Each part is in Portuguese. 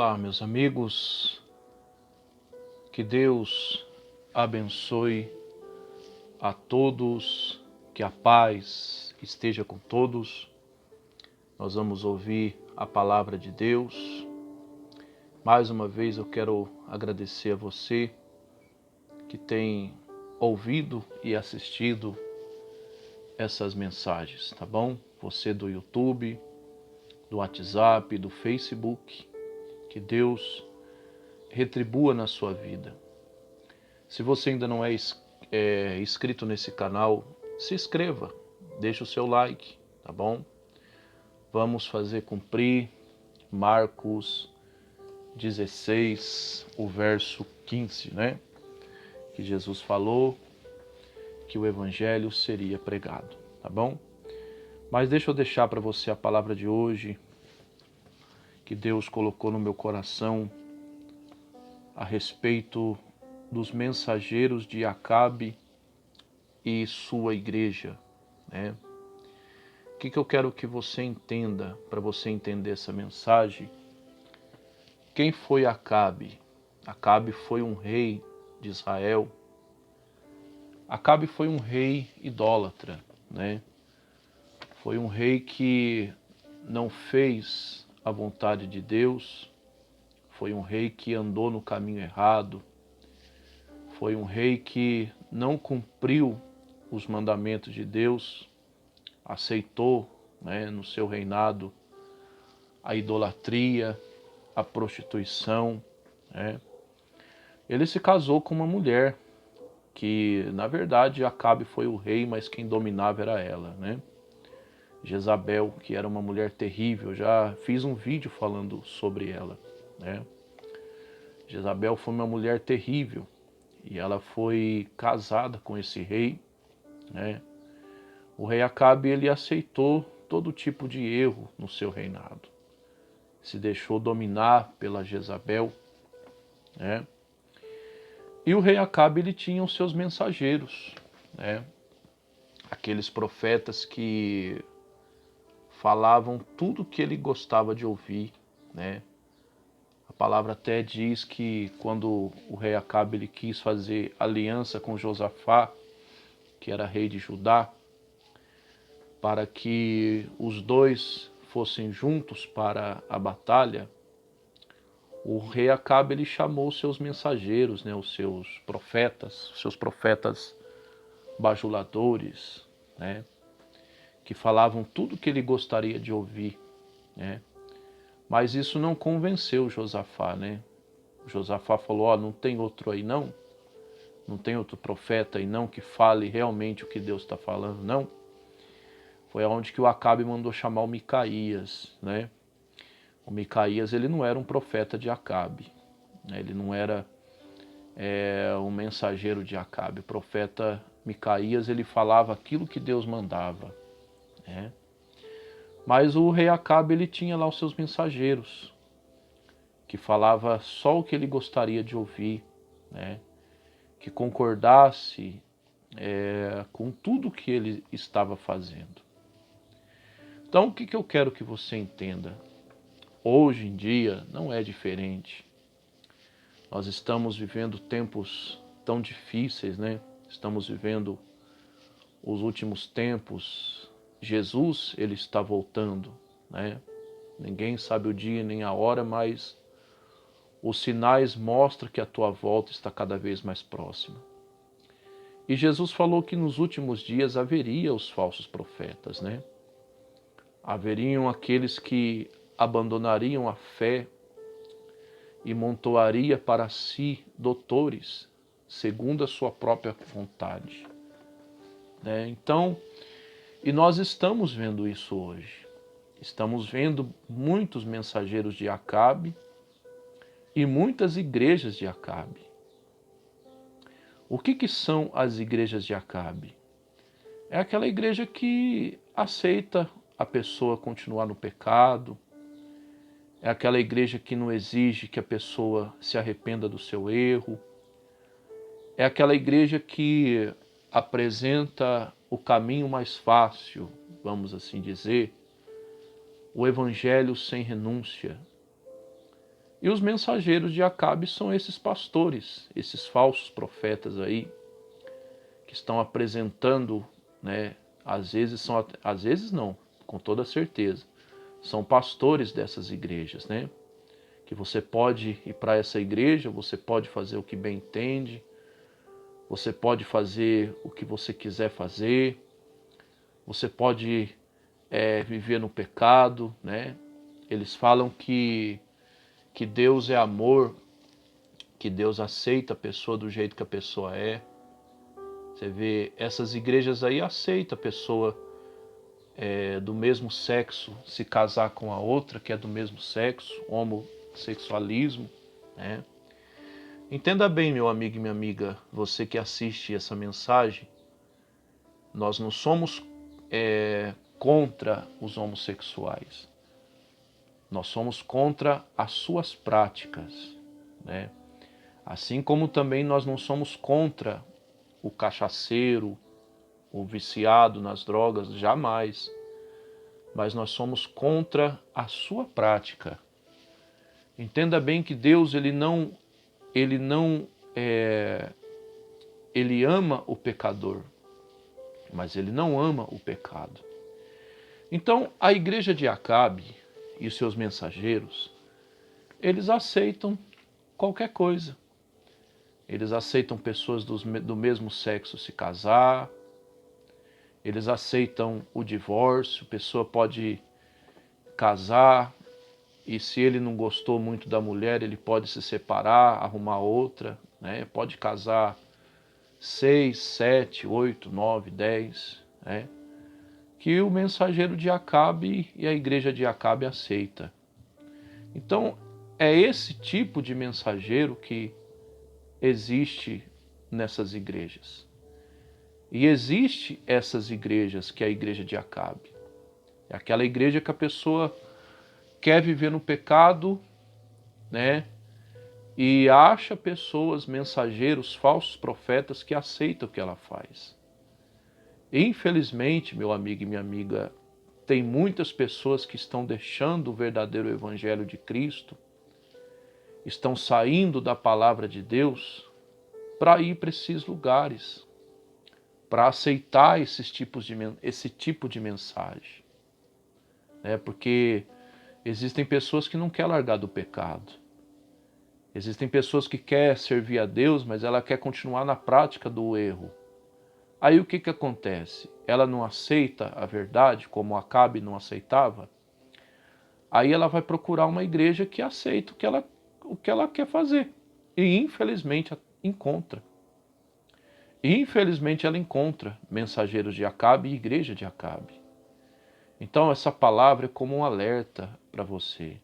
Olá, meus amigos, que Deus abençoe a todos, que a paz esteja com todos. Nós vamos ouvir a palavra de Deus. Mais uma vez eu quero agradecer a você que tem ouvido e assistido essas mensagens, tá bom? Você do YouTube, do WhatsApp, do Facebook, que Deus retribua na sua vida. Se você ainda não é inscrito nesse canal, se inscreva, deixa o seu like, tá bom? Vamos fazer cumprir Marcos 16, o verso 15, né? Que Jesus falou que o evangelho seria pregado, tá bom? Mas deixa eu deixar para você a palavra de hoje, que Deus colocou no meu coração a respeito dos mensageiros de Acabe e sua igreja, né? O que eu quero que você entenda, para você entender essa mensagem? Quem foi Acabe? Acabe foi um rei de Israel. Acabe foi um rei idólatra, né? Foi um rei que não fez a vontade de Deus. Foi um rei que andou no caminho errado. Foi um rei que não cumpriu os mandamentos de Deus, aceitou, né, no seu reinado a idolatria, a prostituição, né? Ele se casou com uma mulher que, na verdade, Acabe foi o rei, mas quem dominava era ela, né? Jezabel, que era uma mulher terrível, já fiz um vídeo falando sobre ela, né? Jezabel foi uma mulher terrível e ela foi casada com esse rei, né? O rei Acabe, ele aceitou todo tipo de erro no seu reinado. Se deixou dominar pela Jezabel, né? E o rei Acabe, ele tinha os seus mensageiros, né? Aqueles profetas que falavam tudo que ele gostava de ouvir, né? A palavra até diz que quando o rei Acabe ele quis fazer aliança com Josafá, que era rei de Judá, para que os dois fossem juntos para a batalha, o rei Acabe ele chamou seus mensageiros, né, os seus profetas bajuladores, né, que falavam tudo que ele gostaria de ouvir, né? Mas isso não convenceu Josafá, né? Josafá falou: ó, não tem outro aí não? Não tem outro profeta aí não que fale realmente o que Deus está falando, não? Foi aonde que o Acabe mandou chamar o Micaías, né? O Micaías, ele não era um profeta de Acabe, né? Ele não era um mensageiro de Acabe. O profeta Micaías, ele falava aquilo que Deus mandava, né? Mas o rei Acabe, ele tinha lá os seus mensageiros, que falava só o que ele gostaria de ouvir, né? Que concordasse com tudo que ele estava fazendo. Então, o que eu quero que você entenda? Hoje em dia não é diferente. Nós estamos vivendo tempos tão difíceis, né? Estamos vivendo os últimos tempos. Jesus, ele está voltando, né? Ninguém sabe o dia nem a hora, mas os sinais mostram que a tua volta está cada vez mais próxima. E Jesus falou que nos últimos dias haveria os falsos profetas, né? Haveriam aqueles que abandonariam a fé e montoaria para si doutores, segundo a sua própria vontade, né? Então, e nós estamos vendo isso hoje. Estamos vendo muitos mensageiros de Acabe e muitas igrejas de Acabe. O que são as igrejas de Acabe? É aquela igreja que aceita a pessoa continuar no pecado, é aquela igreja que não exige que a pessoa se arrependa do seu erro, é aquela igreja que apresenta o caminho mais fácil, vamos assim dizer, o evangelho sem renúncia. E os mensageiros de Acabe são esses pastores, esses falsos profetas aí, que estão apresentando, né? Às vezes não, com toda certeza, são pastores dessas igrejas, né? Que você pode ir para essa igreja, você pode fazer o que bem entende, você pode fazer o que você quiser fazer, você pode viver no pecado, né? Eles falam que Deus é amor, que Deus aceita a pessoa do jeito que a pessoa é. Você vê, essas igrejas aí aceitam a pessoa do mesmo sexo se casar com a outra que é do mesmo sexo, homossexualismo, né? Entenda bem, meu amigo e minha amiga, você que assiste essa mensagem, nós não somos contra os homossexuais. Nós somos contra as suas práticas, né? Assim como também nós não somos contra o cachaceiro, o viciado nas drogas, jamais. Mas nós somos contra a sua prática. Entenda bem que Deus ele ama o pecador, mas ele não ama o pecado. Então, a igreja de Acabe e os seus mensageiros, eles aceitam qualquer coisa. Eles aceitam pessoas do mesmo sexo se casar, eles aceitam o divórcio, a pessoa pode casar e se ele não gostou muito da mulher, ele pode se separar, arrumar outra, né? Pode casar 6, 7, 8, 9, 10, né? Que o mensageiro de Acabe e a igreja de Acabe aceita. Então, é esse tipo de mensageiro que existe nessas igrejas. E existe essas igrejas, que é a igreja de Acabe. É aquela igreja que a pessoa quer viver no pecado, né? E acha pessoas, mensageiros, falsos profetas que aceitam o que ela faz. Infelizmente, meu amigo e minha amiga, tem muitas pessoas que estão deixando o verdadeiro evangelho de Cristo, estão saindo da palavra de Deus para ir para esses lugares, para aceitar esse tipo de mensagem. Porque existem pessoas que não querem largar do pecado. Existem pessoas que querem servir a Deus, mas ela quer continuar na prática do erro. Aí o que acontece? Ela não aceita a verdade, como Acabe não aceitava. Aí ela vai procurar uma igreja que aceita o que ela quer fazer. E infelizmente encontra. E infelizmente ela encontra mensageiros de Acabe e igreja de Acabe. Então essa palavra é como um alerta para você.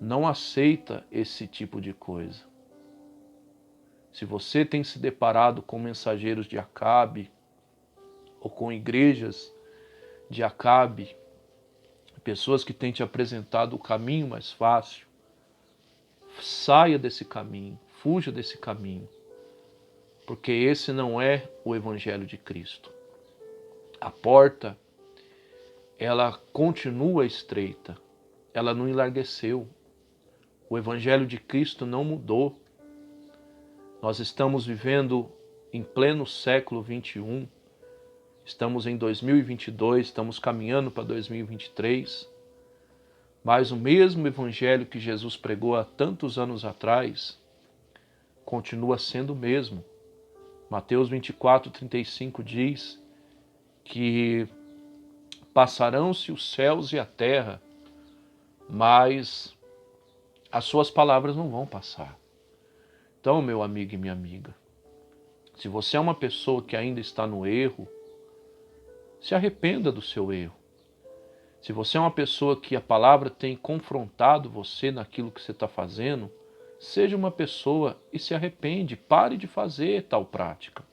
Não aceita esse tipo de coisa. Se você tem se deparado com mensageiros de Acabe ou com igrejas de Acabe, pessoas que têm te apresentado o caminho mais fácil, saia desse caminho, fuja desse caminho, porque esse não é o Evangelho de Cristo. A porta, ela continua estreita, ela não enlargueceu. O Evangelho de Cristo não mudou. Nós estamos vivendo em pleno século 21, estamos em 2022, estamos caminhando para 2023, mas o mesmo evangelho que Jesus pregou há tantos anos atrás continua sendo o mesmo. Mateus 24:35 diz que passarão-se os céus e a terra, mas as suas palavras não vão passar. Então, meu amigo e minha amiga, se você é uma pessoa que ainda está no erro, se arrependa do seu erro. Se você é uma pessoa que a palavra tem confrontado você naquilo que você está fazendo, seja uma pessoa e se arrepende, pare de fazer tal prática.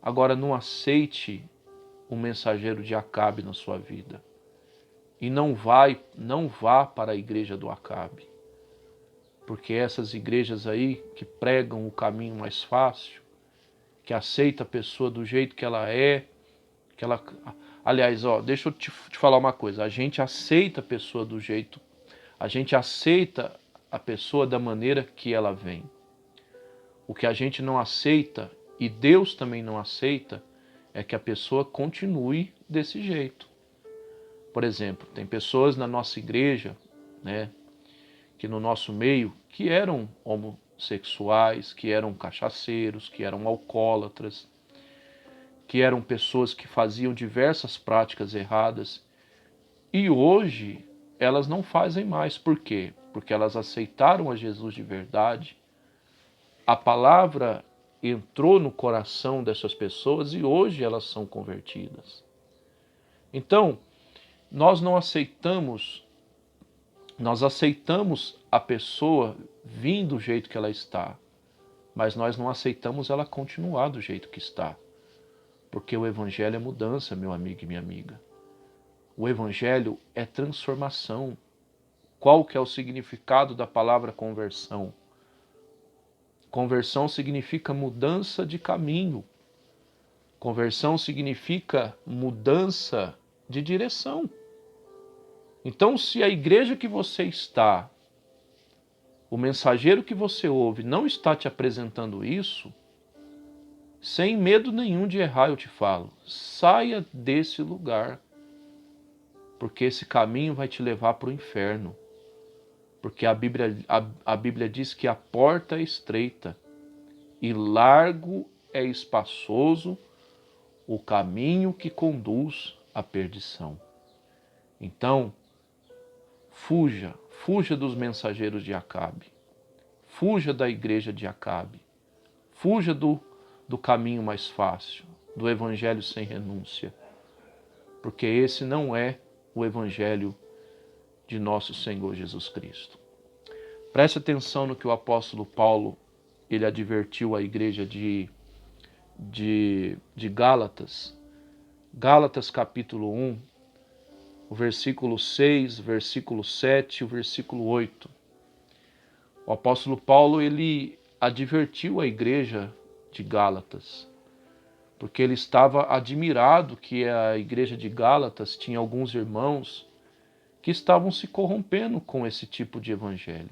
Agora não aceite um mensageiro de Acabe na sua vida. E não vá para a igreja do Acabe. Porque essas igrejas aí que pregam o caminho mais fácil, que aceita a pessoa do jeito que ela é, aliás, deixa eu te falar uma coisa, a gente aceita a pessoa do jeito, a gente aceita a pessoa da maneira que ela vem. O que a gente não aceita, e Deus também não aceita, é que a pessoa continue desse jeito. Por exemplo, tem pessoas na nossa igreja, né, que no nosso meio, que eram homossexuais, que eram cachaceiros, que eram alcoólatras, que eram pessoas que faziam diversas práticas erradas, e hoje elas não fazem mais. Por quê? Porque elas aceitaram a Jesus de verdade, a palavra entrou no coração dessas pessoas e hoje elas são convertidas. Então, nós aceitamos a pessoa vir do jeito que ela está, mas nós não aceitamos ela continuar do jeito que está. Porque o Evangelho é mudança, meu amigo e minha amiga. O Evangelho é transformação. Qual que é o significado da palavra conversão? Conversão significa mudança de caminho. Conversão significa mudança de direção. Então, se a igreja que você está, o mensageiro que você ouve, não está te apresentando isso, sem medo nenhum de errar, eu te falo, saia desse lugar, porque esse caminho vai te levar para o inferno. Porque a Bíblia diz que a porta é estreita e largo é espaçoso o caminho que conduz à perdição. Então, fuja dos mensageiros de Acabe, fuja da igreja de Acabe, fuja do caminho mais fácil, do evangelho sem renúncia, porque esse não é o evangelho de nosso Senhor Jesus Cristo. Preste atenção no que o apóstolo Paulo ele advertiu a igreja de Gálatas. Gálatas capítulo 1, o versículo 6, versículo 7 e o versículo 8. O apóstolo Paulo ele advertiu a igreja de Gálatas, porque ele estava admirado que a igreja de Gálatas tinha alguns irmãos que estavam se corrompendo com esse tipo de evangelho,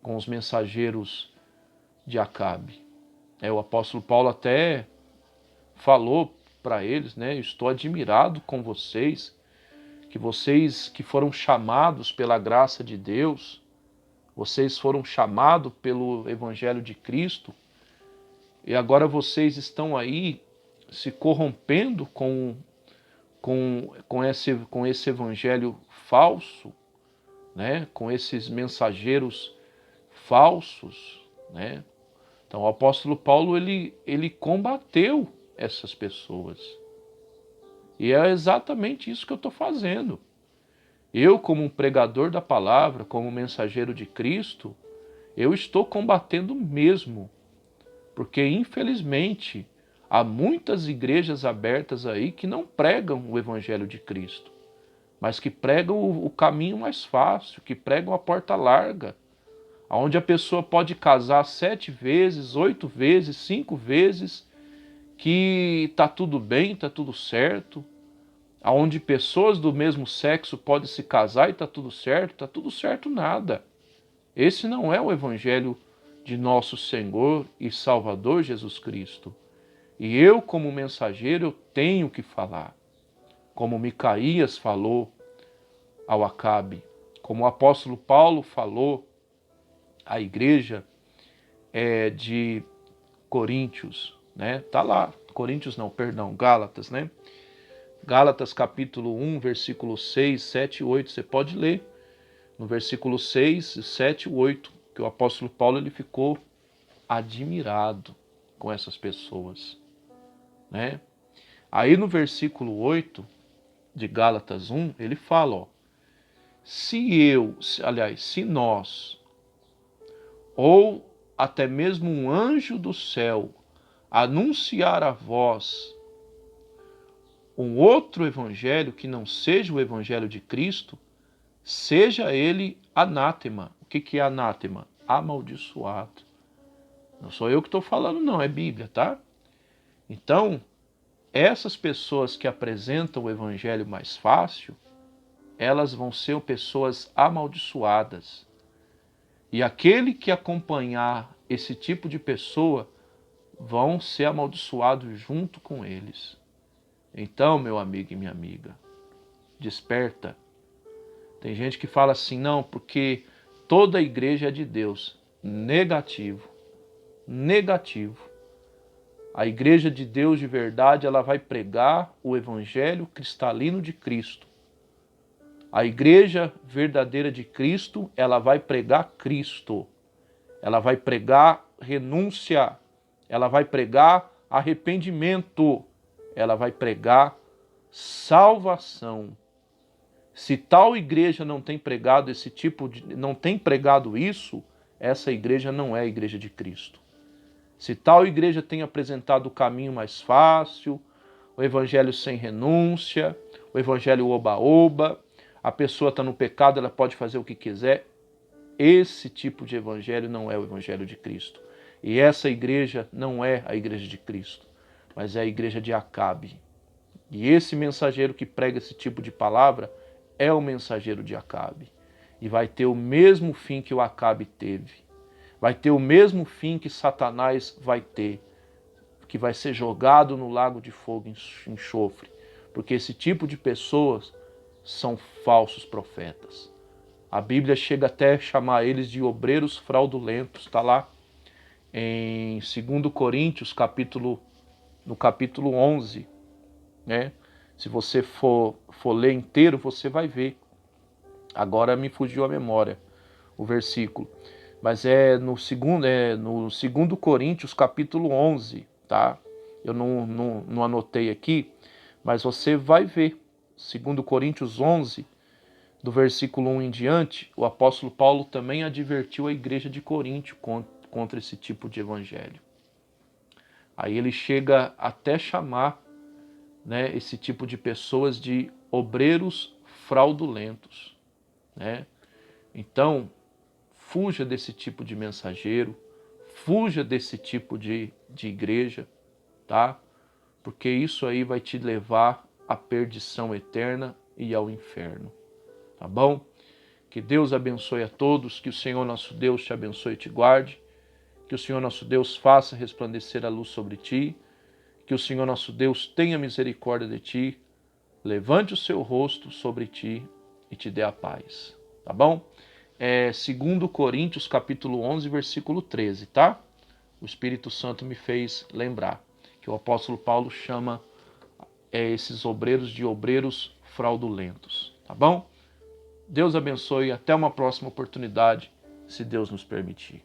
com os mensageiros de Acabe. O apóstolo Paulo até falou para eles, né? Estou admirado com vocês que foram chamados pela graça de Deus, vocês foram chamados pelo evangelho de Cristo, e agora vocês estão aí se corrompendo com esse evangelho falso, né? Com esses mensageiros falsos, né? Então o apóstolo Paulo ele combateu essas pessoas. E é exatamente isso que eu estou fazendo. Eu, como um pregador da palavra, como mensageiro de Cristo, eu estou combatendo mesmo. Porque, infelizmente, há muitas igrejas abertas aí que não pregam o evangelho de Cristo, mas que pregam o caminho mais fácil, que pregam a porta larga, onde a pessoa pode casar 7 vezes, 8 vezes, 5 vezes, que está tudo bem, está tudo certo, onde pessoas do mesmo sexo podem se casar e está tudo certo nada. Esse não é o evangelho de nosso Senhor e Salvador Jesus Cristo. E eu, como mensageiro, eu tenho que falar, como Micaías falou ao Acabe, como o apóstolo Paulo falou à igreja de Coríntios, né? Tá lá, Coríntios não, perdão, Gálatas, né? Gálatas capítulo 1, versículo 6, 7 e 8, você pode ler. No versículo 6, 7 e 8, que o apóstolo Paulo ele ficou admirado com essas pessoas, né? Aí no versículo 8 de Gálatas 1, ele fala, ó, se nós, ou até mesmo um anjo do céu, anunciar a vós um outro evangelho que não seja o evangelho de Cristo, seja ele anátema. O que é anátema? Amaldiçoado. Não sou eu que estou falando, não, é Bíblia, tá? Então, essas pessoas que apresentam o evangelho mais fácil, elas vão ser pessoas amaldiçoadas. E aquele que acompanhar esse tipo de pessoa vão ser amaldiçoados junto com eles. Então, meu amigo e minha amiga, desperta. Tem gente que fala assim, não, porque toda a igreja é de Deus. Negativo. Negativo. A igreja de Deus de verdade, ela vai pregar o evangelho cristalino de Cristo. A igreja verdadeira de Cristo, ela vai pregar Cristo. Ela vai pregar renúncia. Ela vai pregar arrependimento. Ela vai pregar salvação. Se tal igreja não tem pregado esse tipo de, não tem pregado isso, essa igreja não é a igreja de Cristo. Se tal igreja tem apresentado o caminho mais fácil, o evangelho sem renúncia, o evangelho oba-oba, a pessoa está no pecado, ela pode fazer o que quiser, esse tipo de evangelho não é o evangelho de Cristo. E essa igreja não é a igreja de Cristo, mas é a igreja de Acabe. E esse mensageiro que prega esse tipo de palavra é o mensageiro de Acabe. E vai ter o mesmo fim que o Acabe teve. Vai ter o mesmo fim que Satanás vai ter, que vai ser jogado no lago de fogo e enxofre, porque esse tipo de pessoas são falsos profetas. A Bíblia chega até a chamar eles de obreiros fraudulentos, está lá em 2 Coríntios, no capítulo 11, né? Se você for ler inteiro, você vai ver. Agora me fugiu a memória o versículo. Mas é no segundo Coríntios, capítulo 11, tá? Eu não anotei aqui, mas você vai ver. 2 Coríntios 11, do versículo 1 em diante, o apóstolo Paulo também advertiu a igreja de Coríntio contra esse tipo de evangelho. Aí ele chega até chamar, né, esse tipo de pessoas de obreiros fraudulentos, né? Então, fuja desse tipo de mensageiro, fuja desse tipo de igreja, tá? Porque isso aí vai te levar à perdição eterna e ao inferno, tá bom? Que Deus abençoe a todos, que o Senhor nosso Deus te abençoe e te guarde, que o Senhor nosso Deus faça resplandecer a luz sobre ti, que o Senhor nosso Deus tenha misericórdia de ti, levante o seu rosto sobre ti e te dê a paz, tá bom? 2 Coríntios capítulo 11, versículo 13, tá? O Espírito Santo me fez lembrar que o apóstolo Paulo chama esses obreiros de obreiros fraudulentos, tá bom? Deus abençoe e até uma próxima oportunidade, se Deus nos permitir.